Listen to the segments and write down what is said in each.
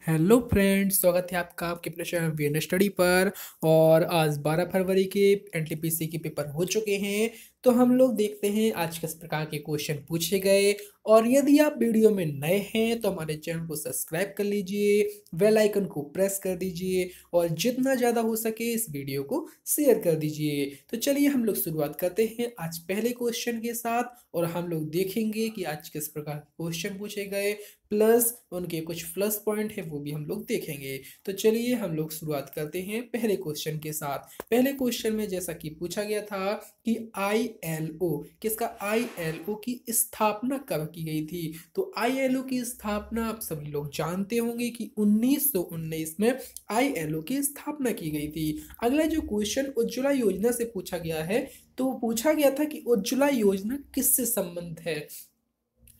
Hello friends, स्वागत है आपका आपके अपने चैनल वीएन स्टडी पर। और आज 12 फरवरी के एनटीपीसी के पेपर हो चुके हैं। तो हम लोग देखते हैं आज किस प्रकार के क्वेश्चन पूछे गए। और यदि आप वीडियो में नए हैं तो हमारे चैनल को सब्सक्राइब कर लीजिए, बेल आइकन को प्रेस कर दीजिए और जितना ज़्यादा हो सके इस वीडियो को शेयर कर दीजिए। तो चलिए हम लोग शुरुआत करते हैं आज पहले क्वेश्चन के साथ। और हम लोग देखेंगे कि आज किस प्रकार क्वेश्चन पूछे गए, प्लस उनके कुछ प्लस पॉइंट है वो भी हम लोग देखेंगे। तो चलिए हम लोग शुरुआत करते हैं पहले क्वेश्चन के साथ। पहले क्वेश्चन में जैसा कि पूछा गया था कि आईएलओ किसका आईएलओ की स्थापना कब की गई थी। तो आईएलओ की स्थापना आप सभी लोग जानते होंगे कि 1919 में आईएलओ की स्थापना की गई थी। अगला जो क्वेश्चन उज्ज्वला योजना से पूछा गया है, तो पूछा गया था कि उज्ज्वला योजना किससे संबंध है।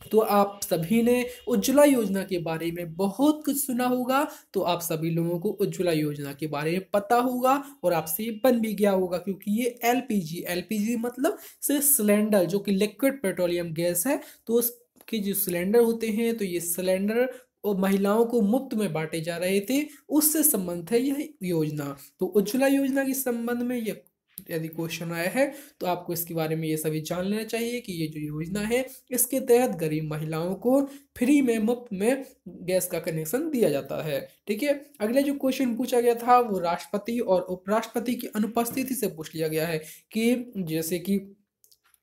तो आप सभी ने उज्ज्वला योजना के बारे में बहुत कुछ सुना होगा। तो आप सभी लोगों को उज्ज्वला योजना के बारे में पता होगा और आपसे ये बन भी गया होगा, क्योंकि ये एलपीजी मतलब सिर्फ सिलेंडर जो कि लिक्विड पेट्रोलियम गैस है। तो उसके जो सिलेंडर होते हैं, तो ये सिलेंडर और महिलाओं को मुफ्त में बांटे जा रहे थे, उससे संबंध है यह योजना। तो उज्ज्वला योजना के संबंध में यह यदि क्वेश्चन आया है तो आपको इसके बारे में ये सभी जान लेना चाहिए कि ये जो योजना है इसके तहत गरीब महिलाओं को फ्री में मुफ्त में गैस का कनेक्शन दिया जाता है। ठीक है, अगले जो क्वेश्चन पूछा गया था वो राष्ट्रपति और उपराष्ट्रपति की अनुपस्थिति से पूछ लिया गया है कि जैसे कि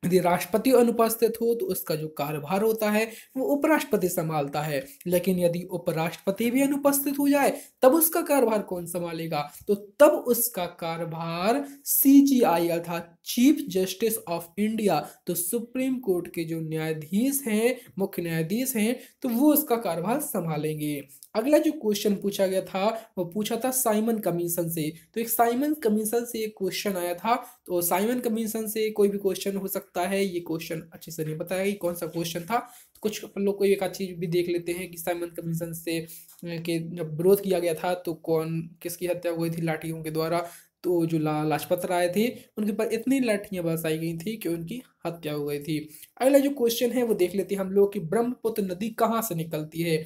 यदि राष्ट्रपति अनुपस्थित हो तो उसका जो कार्यभार होता है वो उपराष्ट्रपति संभालता है, लेकिन यदि उपराष्ट्रपति भी अनुपस्थित हो जाए तब उसका कार्यभार कौन संभालेगा। तो तब उसका कार्यभार सीजीआई अर्थात चीफ जस्टिस ऑफ इंडिया, तो सुप्रीम कोर्ट के जो न्यायाधीश हैं, मुख्य न्यायाधीश हैं, तो वो उसका कार्यभार संभालेंगे। अगला जो क्वेश्चन पूछा गया था वो पूछा था साइमन कमीशन से। तो एक साइमन कमीशन से एक क्वेश्चन आया था। तो साइमन कमीशन से कोई भी क्वेश्चन हो सकता है, ये क्वेश्चन अच्छे से नहीं बताया कि कौन सा क्वेश्चन था। तो कुछ अपन लोग को एक अच्छी चीज भी देख लेते हैं कि साइमन कमीशन से के जब विरोध किया गया था तो कौन किसकी हत्या हुई थी लाठियों के द्वारा। तो जो लाजपत राय थे उनके ऊपर इतनी लाठियां बरसाई गई थी कि उनकी हत्या हो गई थी। अगला जो क्वेश्चन है वो देख लेते हैं हम लोग कि ब्रह्मपुत्र नदी कहाँ से निकलती है।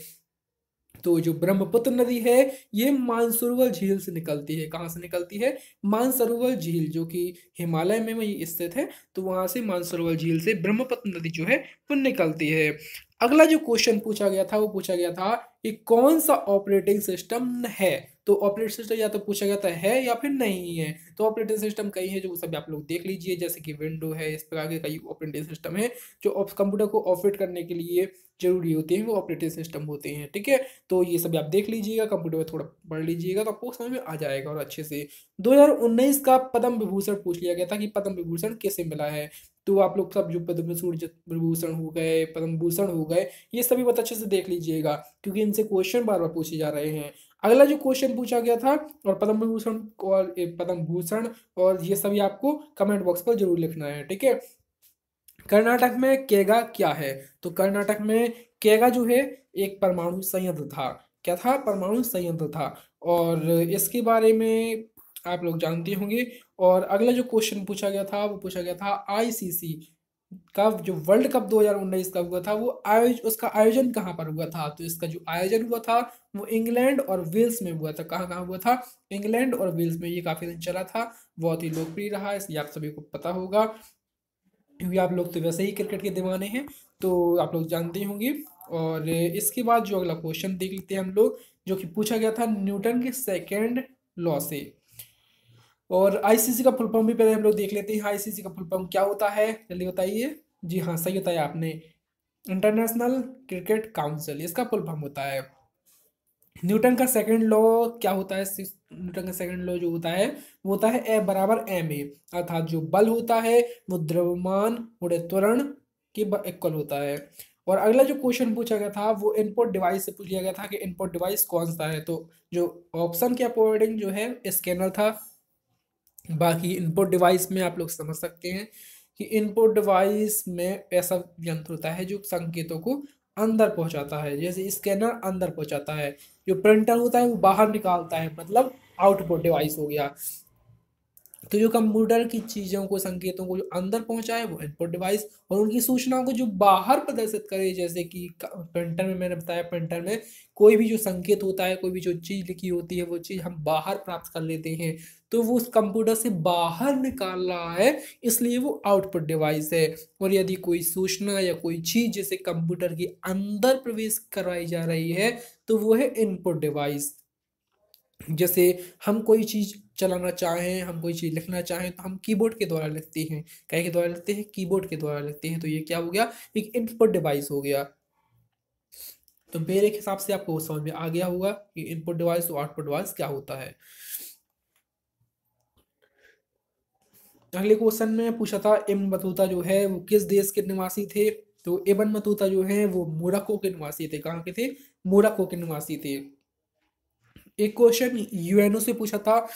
तो जो ब्रह्मपुत्र नदी है ये मानसरोवर झील से निकलती है। कहाँ से निकलती है? मानसरोवर झील जो कि हिमालय में वही स्थित है। तो वहां से मानसरोवर झील से ब्रह्मपुत्र नदी जो है वो निकलती है। अगला जो क्वेश्चन पूछा गया था वो पूछा गया था कि कौन सा ऑपरेटिंग सिस्टम है। तो ऑपरेटिंग सिस्टम या तो पूछा गया था है या फिर नहीं है। तो ऑपरेटिंग सिस्टम कई है जो सभी आप लोग देख लीजिए, जैसे कि विंडो है, इस प्रकार के कई ऑपरेटिंग सिस्टम है जो कंप्यूटर को ऑपरेट करने के लिए जरूरी होते हैं, वो ऑपरेटिंग सिस्टम होते हैं। ठीक है, तो ये सभी आप देख लीजिएगा, कंप्यूटर में थोड़ा पढ़ लीजिएगा तो आपको समझ में आ जाएगा और अच्छे से। 2019 का पद्म विभूषण पूछ लिया गया था कि पद्म विभूषण किसे मिला है। तो आप लोग सब जो पद्म विभूषण हो गए, पद्म भूषण हो गए, ये सभी बहुत अच्छे से देख लीजिएगा क्योंकि इनसे क्वेश्चन बार बार पूछे जा रहे हैं। अगला जो क्वेश्चन पूछा गया था और पद्म विभूषण और पद्म भूषण और ये सभी आपको कमेंट बॉक्स पर जरूर लिखना है। ठीक है, कर्नाटक में केगा क्या है। तो कर्नाटक में केगा जो है एक परमाणु संयंत्र था। क्या था? परमाणु संयंत्र था। और इसके बारे में आप लोग जानते होंगे। और अगला जो क्वेश्चन पूछा गया था वो पूछा गया था आईसीसी का जो वर्ल्ड कप 2019 का हुआ था वो उसका आयोजन कहाँ पर हुआ था। तो इसका जो आयोजन हुआ था वो इंग्लैंड और वेल्स में हुआ था। कहाँ कहाँ हुआ था? इंग्लैंड और वेल्स में। ये काफी दिन चला था, बहुत ही लोकप्रिय रहा, इसलिए आप सभी को पता होगा क्योंकि आप लोग तो वैसे ही क्रिकेट के दीवाने हैं, तो आप लोग जानते ही होंगे। और इसके बाद जो अगला क्वेश्चन देख लेते हैं हम लोग, जो कि पूछा गया था न्यूटन के सेकेंड लॉ से। और आईसीसी का फुल फॉर्म भी पहले हम लोग देख लेते हैं। आईसीसी का फुल फॉर्म क्या होता है, जल्दी बताइए। जी हाँ, सही बताया आपने, इंटरनेशनल क्रिकेट काउंसिल इसका फुल फॉर्म होता है। न्यूटन का सेकंड लॉ क्या होता है? न्यूटन का सेकंड लॉ जो होता है वो होता है ए बराबर एम ए, अर्थात जो बल होता है वो द्रव्यमान गुणे त्वरण के इक्वल होता है। और अगला जो क्वेश्चन पूछा गया था वो इनपुट डिवाइस से पूछ लिया गया था कि इनपुट डिवाइस कौन सा है। तो जो ऑप्शन के अकॉर्डिंग जो है स्कैनर था। बाकी इनपुट डिवाइस में आप लोग समझ सकते हैं कि इनपुट डिवाइस में ऐसा यंत्र होता है जो संकेतों को अंदर पहुंचाता है, जैसे स्कैनर अंदर पहुंचाता है, जो प्रिंटर होता है वो बाहर निकालता है, मतलब आउटपुट डिवाइस हो गया। तो जो कंप्यूटर की चीज़ों को, संकेतों को जो अंदर पहुंचाए वो इनपुट डिवाइस, और उनकी सूचनाओं को जो बाहर प्रदर्शित करे, जैसे कि प्रिंटर में मैंने बताया, प्रिंटर में कोई भी जो संकेत होता है, कोई भी जो चीज़ लिखी होती है, वो चीज़ हम बाहर प्राप्त कर लेते हैं, तो वो उस कंप्यूटर से बाहर निकाल रहा है, इसलिए वो आउटपुट डिवाइस है। और यदि कोई सूचना या कोई चीज़ जैसे कंप्यूटर के अंदर प्रवेश करवाई जा रही है, तो वो है इनपुट डिवाइस। जैसे हम कोई चीज़ चलाना चाहें, हम कोई चीज़ लिखना चाहें, तो हम कीबोर्ड के द्वारा लिखते हैं। क्या के द्वारा लिखते हैं? कीबोर्ड के द्वारा लिखते हैं। तो ये क्या हो गया? एक इनपुट डिवाइस हो गया। तो मेरे हिसाब से आपको वो समझ में आ गया होगा कि इनपुट डिवाइस और आउटपुट डिवाइस क्या होता है। अगले क्वेश्चन में पूछा था, इब्न बतूता जो है वो किस देश के निवासी थे? तो इब्न बतूता जो है वो मोरक्को के निवासी थे। कहाँ के थे? मोरक्को के निवासी थे। एक क्वेश्चन यूएनओ से पूछा था।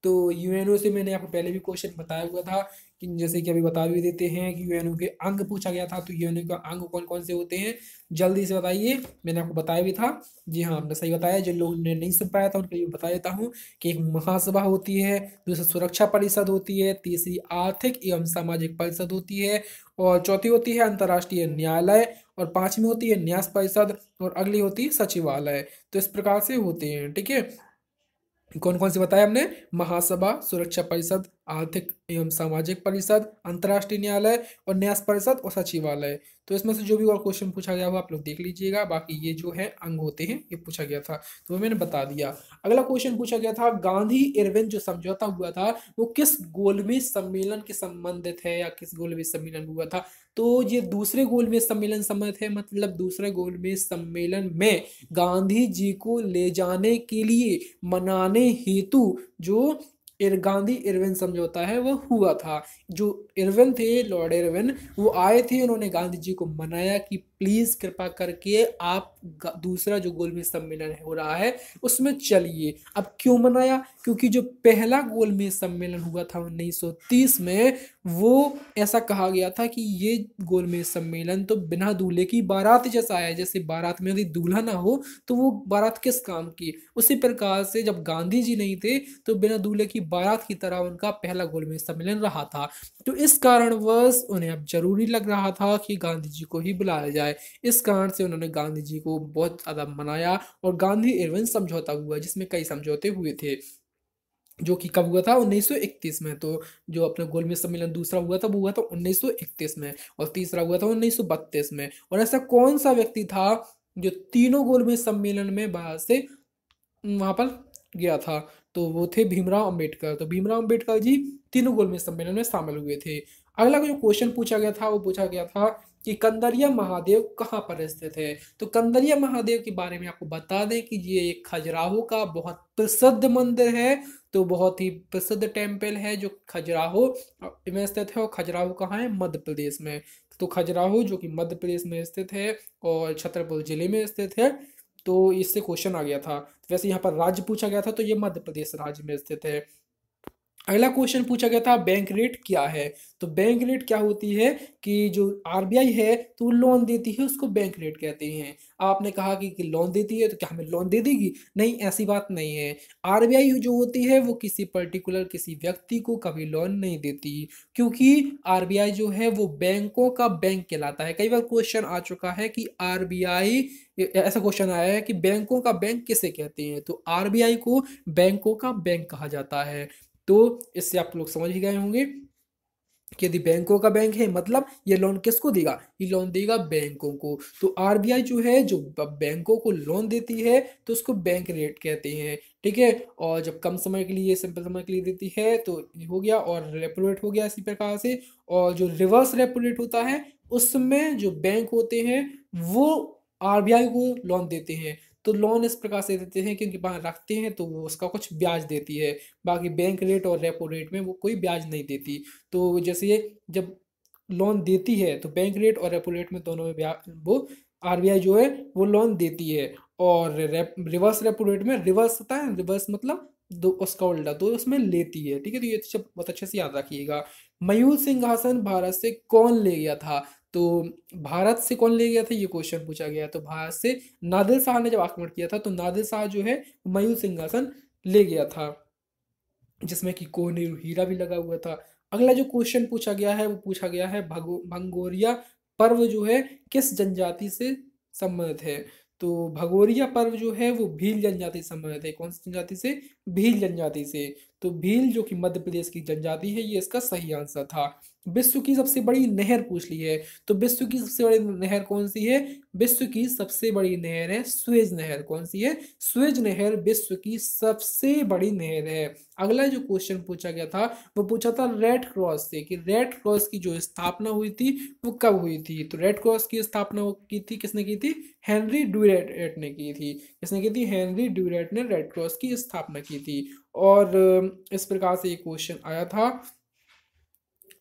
तो यूएनओ से मैंने आपको पहले भी क्वेश्चन बताया हुआ था कि जैसे कि अभी बता भी देते हैं कि यूएनओ के अंग पूछा गया था। तो यूएनओ के अंग कौन कौन से होते हैं, जल्दी से बताइए। मैंने आपको बताया भी था। जी हाँ, आपने सही बताया। जिन लोगों ने नहीं सुन पाया था उनके लिए बता देता हूँ कि एक महासभा होती है, दूसरी सुरक्षा परिषद होती है, तीसरी आर्थिक एवं सामाजिक परिषद होती है, और चौथी होती है अंतर्राष्ट्रीय न्यायालय, और पांचवी होती है न्यास परिषद, और अगली होती है सचिवालय। तो इस प्रकार से होते हैं। ठीक है, कौन कौन से बताया हमने? महासभा, सुरक्षा परिषद, आर्थिक एवं सामाजिक परिषद, अंतर्राष्ट्रीय न्यायालय, और न्यास परिषद, और सचिवालय। तो इसमें से जो भी और क्वेश्चन पूछा गया वो आप लोग देख लीजिएगा। बाकी ये जो है अंग होते हैं, ये पूछा गया था, तो वो मैंने बता दिया। अगला क्वेश्चन पूछा गया था, गांधी इरविन जो समझौता हुआ था वो किस गोलमेज सम्मेलन के संबंधित है, या किस गोलमेज सम्मेलन हुआ था? तो ये दूसरे गोलमेज सम्मेलन संबंधित है। मतलब दूसरे गोलमेज सम्मेलन में गांधी जी को ले जाने के लिए, मनाने हेतु जो गांधी इरविन समझौता है वो हुआ था। जो इरविन थे, लॉर्ड इरविन, वो आए थे, उन्होंने गांधी जी को मनाया कि प्लीज कृपा करके आप दूसरा जो गोलमेज सम्मेलन हो रहा है उसमें चलिए। अब क्यों मनाया? क्योंकि जो पहला गोलमेज सम्मेलन हुआ था 1930 में, वो ऐसा कहा गया था कि ये गोलमेज सम्मेलन तो बिना दूल्हे की बारात जैसा है। जैसे बारात में यदि दूल्हा ना हो तो वो बारात किस काम की? उसी प्रकार से जब गांधी जी नहीं थे तो बिना दूल्हे की बारात की तरह उनका पहला गोलमेज सम्मेलन रहा था। तो इस कारणवश उन्हें अब जरूरी लग रहा था कि गांधी जी को ही बुलाया जाए। इस कारण से उन्होंने गांधी जी को बहुत ज्यादा मनाया, और गांधी इरविन समझौता हुआ, जिसमें कई समझौते हुए थे, जो कि कब हुआ था? 1931 में। तो जो अपना गोलमेज सम्मेलन दूसरा हुआ था वो हुआ था 1931 में, और तीसरा हुआ था 1932 में। और ऐसा कौन सा व्यक्ति था जो तीनों गोलमेज सम्मेलन में बाहर से वहां पर गया था? तो वो थे भीमराव अंबेडकर। तो भीमराव अंबेडकर जी तीनों गोलमेज सम्मेलन में शामिल हुए थे। अगला जो क्वेश्चन पूछा गया था वो पूछा गया था कि कंदरिया महादेव कहाँ पर स्थित है? तो कंदरिया महादेव के बारे में आपको बता दें कि ये एक खजुराहो का बहुत प्रसिद्ध मंदिर है। तो बहुत ही प्रसिद्ध टेम्पल है जो खजुराहो में स्थित है। और खजुराहो कहाँ है? मध्य प्रदेश में। तो खजुराहो जो कि मध्य प्रदेश में स्थित है और छतरपुर जिले में स्थित है। तो इससे क्वेश्चन आ गया था। वैसे यहाँ पर राज्य पूछा गया था, तो ये मध्य प्रदेश राज्य में स्थित है। अगला क्वेश्चन पूछा गया था, बैंक रेट क्या है? तो बैंक रेट क्या होती है कि जो आरबीआई है तो वो लोन देती है, उसको बैंक रेट कहते हैं। आपने कहा कि लोन देती है तो क्या हमें लोन दे देगी? नहीं, ऐसी बात नहीं है। आरबीआई जो होती है वो किसी पर्टिकुलर किसी व्यक्ति को कभी लोन नहीं देती, क्योंकि आरबीआई जो है वो बैंकों का बैंक कहलाता है। कई बार क्वेश्चन आ चुका है कि आरबीआई, ऐसा क्वेश्चन आया है कि बैंकों का बैंक किसे कहते हैं? तो आरबीआई को बैंकों का बैंक कहा जाता है। तो इससे आप लोग समझ ही गए होंगे कि यदि बैंकों का बैंक है मतलब ये लोन किसको देगा? ये लोन देगा बैंकों को। तो आरबीआई जो है जो बैंकों को लोन देती है तो उसको बैंक रेट कहते हैं। ठीक है, और जब कम समय के लिए, सिंपल समय के लिए देती है तो ये हो गया, और रेपो रेट हो गया इसी प्रकार से। और जो रिवर्स रेपो रेट होता है उसमें जो बैंक होते हैं वो आरबीआई को लोन देते हैं। तो लोन इस प्रकार से देते हैं क्योंकि वहां रखते हैं तो वो उसका कुछ ब्याज देती है। बाकी बैंक रेट और रेपो रेट में वो कोई ब्याज नहीं देती। तो जैसे ये जब लोन देती है तो बैंक रेट और रेपो रेट में दोनों में ब्याज वो आरबीआई जो है वो लोन देती है। और रिवर्स रेपो रेट में, रिवर्स होता है, रिवर्स मतलब दो उसका उल्टा, तो उसमें लेती है। ठीक है, तो ये सब बहुत अच्छे से याद रखिएगा। मयूर सिंहासन भारत से कौन ले गया था? तो भारत से कौन ले गया था ये क्वेश्चन पूछा गया। तो भारत से नादिर शाह ने जब आक्रमण किया था तो नादिर शाह जो है मयूर सिंहासन ले गया था। जिसमें कि कोहिनूर हीरा भी लगा हुआ था। अगला जो क्वेश्चन पूछा गया है वो पूछा गया है भंगोरिया पर्व जो है किस जनजाति से संबंधित है। तो भगोरिया पर्व जो है वो भील जनजाति से संबंधित है। कौन सी जनजाति से? भील जनजाति से। तो भील जो कि मध्य प्रदेश की जनजाति है, ये इसका सही आंसर था। विश्व की सबसे बड़ी नहर पूछ ली है। तो विश्व की सबसे बड़ी नहर कौन सी है? विश्व की सबसे बड़ी नहर है सुएज नहर। कौन सी है? सुएज नहर विश्व की सबसे बड़ी नहर है। अगला जो क्वेश्चन पूछा गया था वो पूछा था रेड क्रॉस से, कि रेड क्रॉस की जो स्थापना हुई थी वो कब हुई थी। तो रेड क्रॉस की स्थापना की थी, किसने की थी? हेनरी ड्यूरेट ने की थी। किसने की थी? हेनरी ड्यूरेट ने रेड क्रॉस की स्थापना की थी। और इस प्रकार से ये क्वेश्चन आया था।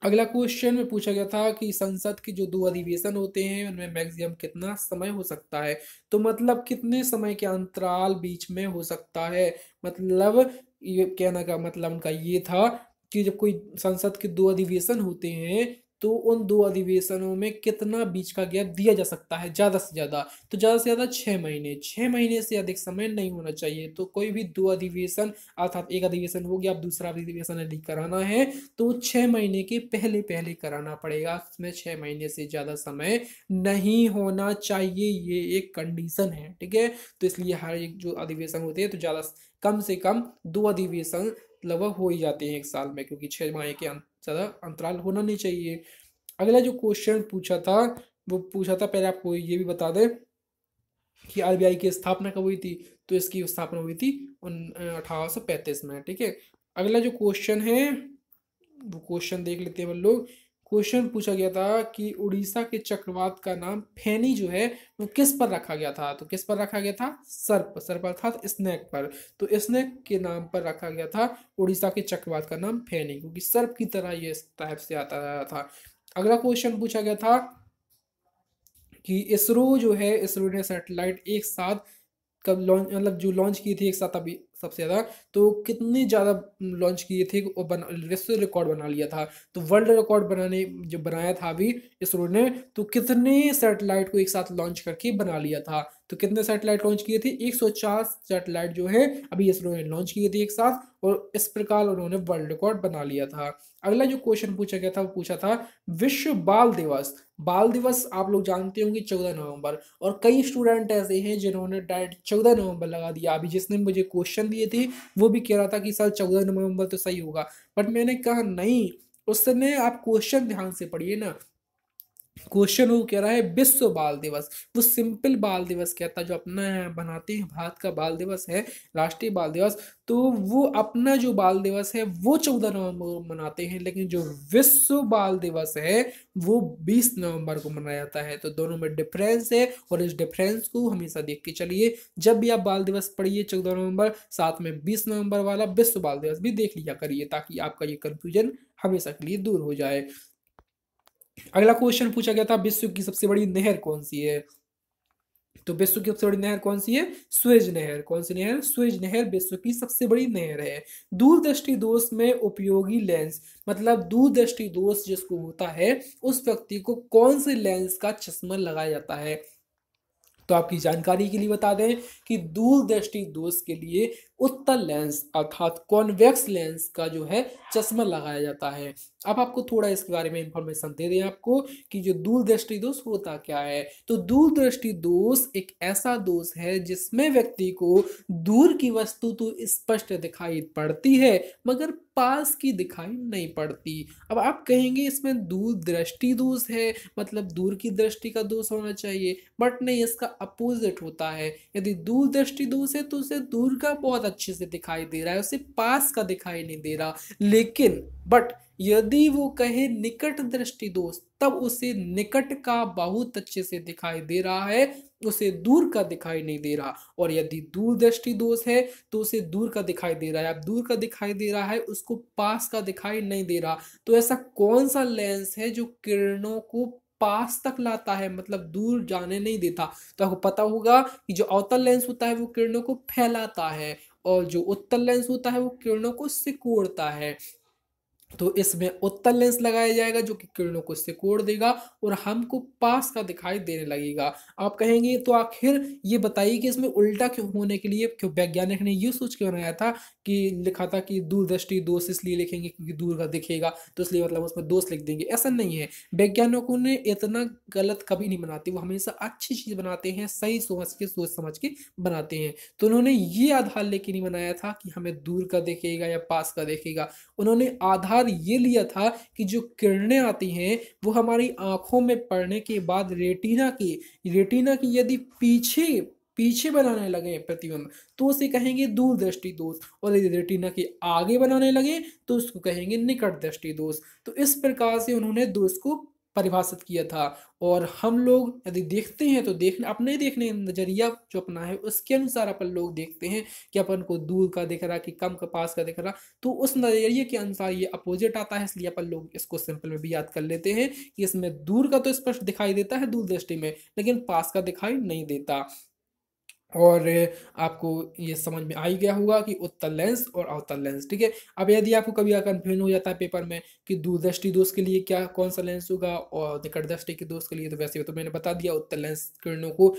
अगला क्वेश्चन में पूछा गया था कि संसद के जो 2 अधिवेशन होते हैं उनमें मैक्सिमम कितना समय हो सकता है। तो मतलब कितने समय के अंतराल बीच में हो सकता है। मतलब ये कहने का मतलब उनका ये था कि जब कोई संसद के 2 अधिवेशन होते हैं तो उन 2 अधिवेशनों में कितना बीच का गैप दिया जा सकता है ज़्यादा से ज़्यादा। तो ज़्यादा से ज़्यादा 6 महीने। 6 महीने से अधिक समय नहीं होना चाहिए। तो कोई भी 2 अधिवेशन, अर्थात एक अधिवेशन हो गया, अब दूसरा अधिवेशन यदि कराना है तो 6 महीने के पहले पहले कराना पड़ेगा। इसमें 6 महीने से ज़्यादा समय नहीं होना चाहिए, ये एक कंडीशन है। ठीक है, तो इसलिए हर एक जो अधिवेशन होते हैं तो ज़्यादा कम से कम 2 अधिवेशन लगभग हो ही जाते हैं एक साल में, क्योंकि 6 माह के ज़्यादा अंतराल होना नहीं चाहिए। अगला जो क्वेश्चन पूछा था वो पूछा था, पहले आपको ये भी बता दें कि आरबीआई की स्थापना कब हुई थी। तो इसकी स्थापना हुई थी 1835 में। ठीक है, अगला जो क्वेश्चन है वो क्वेश्चन देख लेते हैं हम लोग। क्वेश्चन पूछा गया था कि उड़ीसा के चक्रवात का नाम फेनी जो है वो किस पर रखा गया था। तो किस पर रखा गया था? सर्प, सर्प अर्थात स्नेक पर। तो स्नेक के नाम पर रखा गया था उड़ीसा के चक्रवात का नाम फेनी, क्योंकि सर्प की तरह ये इस टाइप से आता रहा था। अगला क्वेश्चन पूछा गया था कि इसरो जो है, इसरो ने सैटेलाइट एक साथ कब लॉन्च, मतलब जो लॉन्च की थी एक साथ अभी सबसे ज़्यादा, तो कितनी ज़्यादा लॉन्च किए थे और विश्व रिकॉर्ड बना लिया था। तो वर्ल्ड रिकॉर्ड बनाने जो बनाया था अभी इसरो ने, तो कितने सैटेलाइट को एक साथ लॉन्च करके बना लिया था। तो कितने सैटेलाइट लॉन्च किए थे? 104 सैटेलाइट जो है अभी इसरो ने लॉन्च किए थे एक साथ, और इस प्रकार उन्होंने वर्ल्ड रिकॉर्ड बना लिया था। अगला जो क्वेश्चन पूछा गया था वो पूछा था विश्व बाल दिवस। बाल दिवस आप लोग जानते होंगे 14 नवंबर, और कई स्टूडेंट ऐसे हैं जिन्होंने डायरेक्ट 14 नवंबर लगा दिया। अभी जिसने मुझे क्वेश्चन दिए थे वो भी कह रहा था कि सर 14 नवंबर तो सही होगा, बट मैंने कहा नहीं, उसने आप क्वेश्चन ध्यान से पढ़िए ना। क्वेश्चन वो कह रहा है विश्व बाल दिवस। वो सिंपल बाल दिवस कहता है जो अपना बनाते हैं, भारत का बाल दिवस है, राष्ट्रीय बाल दिवस। तो वो अपना जो बाल दिवस है वो 14 नवंबर को मनाते हैं, लेकिन जो विश्व बाल दिवस है वो 20 नवंबर को मनाया जाता है। तो दोनों में डिफरेंस है, और इस डिफरेंस को हमेशा देख के चलिए। जब भी आप बाल दिवस पढ़िए 14 नवंबर, साथ में 20 नवंबर वाला विश्व बाल दिवस भी देख लिया करिए, ताकि आपका ये कंफ्यूजन हमेशा के लिए दूर हो जाए। अगला क्वेश्चन पूछा गया था विश्व की सबसे बड़ी नहर कौन सी है। तो विश्व की सबसे बड़ी नहर कौन सी है? स्वेज नहर। कौन सी नहर? स्वेज नहर विश्व की सबसे बड़ी नहर है। दूरदृष्टि दोष में उपयोगी लेंस, मतलब दूरदृष्टि दोष जिसको होता है उस व्यक्ति को कौन से लेंस का चश्मा लगाया जाता है। तो आपकी जानकारी के लिए बता दें कि दूरदृष्टि दोष के लिए उत्तल लेंस अर्थात कॉन्वेक्स लेंस का जो है चश्मा लगाया जाता है। अब आपको थोड़ा इसके बारे में इंफॉर्मेशन दे दें आपको कि जो दूरदृष्टि दोष होता क्या है। तो दूरदृष्टि दोष एक ऐसा दोष है जिसमें व्यक्ति को दूर की वस्तु तो स्पष्ट दिखाई पड़ती है मगर पास की दिखाई नहीं पड़ती। अब आप कहेंगे इसमें दूरदृष्टि दोष है, मतलब दूर की दृष्टि का दोष होना चाहिए, बट नहीं, इसका अपोजिट होता है। यदि दूरदृष्टि दोष है तो उसे दूर का बहुत अच्छे से दिखाई दे रहा है, उसे पास का दिखाई नहीं दे रहा। लेकिन बट यदि वो कहे निकट दृष्टि दोष, तब उसे निकट का बहुत अच्छे से दिखाई दे रहा है, उसे दूर का दिखाई नहीं दे रहा। और यदि दूर दृष्टि दोष है तो उसे दूर का दिखाई दे रहा है। अब दूर का दिखाई दे रहा है, उसको पास का दिखाई नहीं दे रहा। तो ऐसा कौन सा लेंस है जो किरणों को पास तक लाता है, मतलब दूर जाने नहीं देता। तो आपको पता होगा कि जो अवतल लेंस होता है वो किरणों को फैलाता है, और जो उत्तल लेंस होता है वो किरणों को सिकोड़ता है। तो इसमें उत्तल लेंस लगाया जाएगा जो कि किरणों को सिकोड़ देगा और हमको पास का दिखाई देने लगेगा। आप कहेंगे तो आखिर ये बताइए कि इसमें उल्टा क्यों होने के लिए क्यों वैज्ञानिक ने ये सोच के बनाया था कि लिखा था कि दूरदृष्टि दोष इसलिए लिखेंगे क्योंकि दूर का दिखेगा तो इसलिए मतलब उसमें दोष लिख देंगे, ऐसा नहीं है। वैज्ञानिकों ने इतना गलत कभी नहीं बनाते, वो हमेशा अच्छी चीज़ बनाते हैं, सही सोच के सोच समझ के बनाते हैं। तो उन्होंने ये आधार लेके नहीं बनाया था कि हमें दूर का दिखेगा या पास का दिखेगा। उन्होंने आधार ये लिया था कि जो किरणें आती हैं वो हमारी आँखों में पड़ने के बाद रेटिना की यदि पीछे पीछे बनाने लगे प्रतिबिंब तो उसे कहेंगे दूरदृष्टि दोष, और यदि रेटिना के आगे बनाने लगे तो उसको कहेंगे निकट दृष्टि दोष। तो इस प्रकार से उन्होंने दोष को परिभाषित किया था। और हम लोग यदि देखते हैं तो देखने अपने देखने का नजरिया जो अपना है उसके अनुसार अपन लोग देखते हैं कि अपन को दूर का दिख रहा कि कम का पास का दिख रहा, तो उस नजरिए के अनुसार ये अपोजिट आता है, इसलिए अपन लोग इसको सिंपल में भी याद कर लेते हैं कि इसमें दूर का तो स्पष्ट दिखाई देता है दूरदृष्टि में, लेकिन पास का दिखाई नहीं देता। और आपको ये समझ में आ ही गया होगा कि उत्तल लेंस और अवतल लेंस, ठीक है। अब यदि आपको कभी कंफ्यूजन हो जाता है पेपर में कि दूरदृष्टि दोष के लिए क्या कौन सा लेंस होगा और निकट दृष्टि के दोष के लिए, तो वैसे तो मैंने बता दिया उत्तल लेंस किरणों को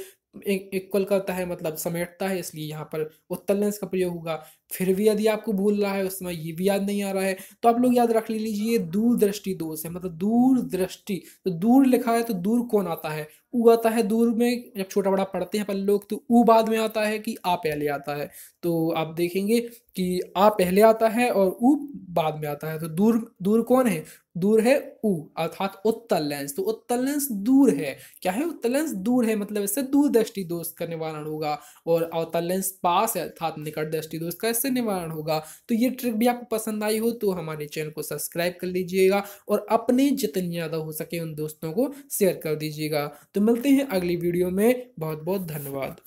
इक्वल करता है, मतलब समेटता है, इसलिए यहाँ पर उत्तल लेंस का प्रयोग होगा। फिर भी यदि आपको भूल रहा है उस समय ये भी याद नहीं आ रहा है तो आप लोग याद रख लीजिए दूरदृष्टि दोष है, मतलब दूर दृष्टि, तो दूर लिखा है तो दूर कौन आता है, ऊ आता है। दूर में जब छोटा बड़ा पढ़ते हैं अपन लोग तो ऊ बाद में आता है कि आ पहले आता है, तो आप देखेंगे कि आ पहले आता है और ऊ बाद में आता है। तो दूर दूर कौन है, दूर है ऊ अर्थात उत्तल लेंस। तो उत्तल लेंस दूर है, क्या है, उत्तल लेंस दूर है, मतलब इससे दूरदृष्टि दोष का निवारण होगा। और अवतल लेंस पास है अर्थात निकट दृष्टि दोष का इससे निवारण होगा। तो ये ट्रिक भी आपको पसंद आई हो तो हमारे चैनल को सब्सक्राइब कर लीजिएगा और अपने जितनी ज़्यादा हो सके उन दोस्तों को शेयर कर दीजिएगा। तो मिलते हैं अगली वीडियो में, बहुत बहुत धन्यवाद।